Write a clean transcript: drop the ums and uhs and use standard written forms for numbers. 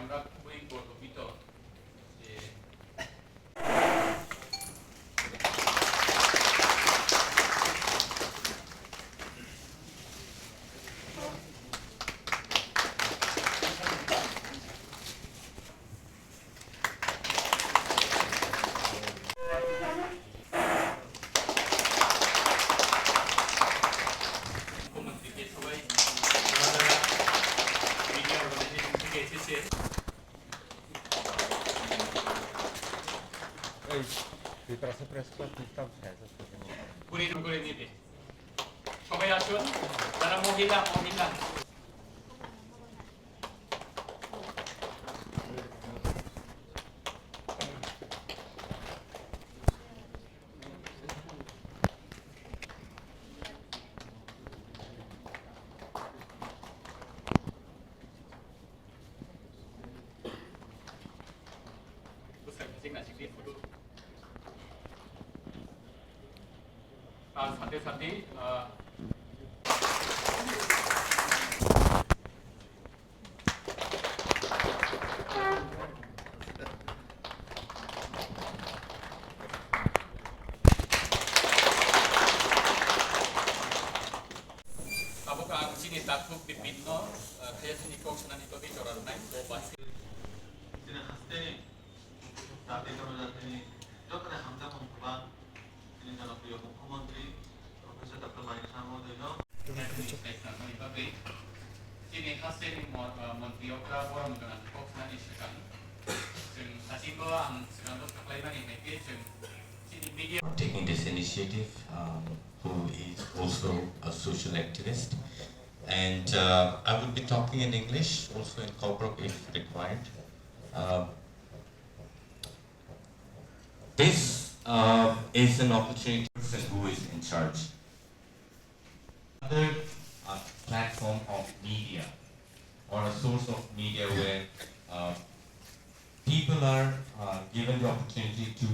আমরা খুবই গর্বিত যে মুখ্যমন্ত্রীকে সবাই মিডিয়া অর্গানাইজেশন থেকে এসেছে পরিণত করে নেবে। সবাই আসুন, যারা মহিলা মহিলা তার সাথে সাথে Abo ka ang sinitakbo pipino kaya sinikok na nito dito ral na ito basi 지나갔을 তাতে জনজাতি যতটা হামজা মহকুমা তিনি জনপ্রিয় মুখ্যমন্ত্রী প্রফেসর ডক্টর মানিক মহোদয় Sini kasi ni Montioka orang dengan kok na ni sekan jeng hasibo ang sekan dos kaklaiman ni meke jeng sini media taking this initiative, who is also a social activist. And I will be talking in English, also in Kobrok if required. This is an opportunity for person who is in charge. Another platform of media or a source of media where people are given the opportunity to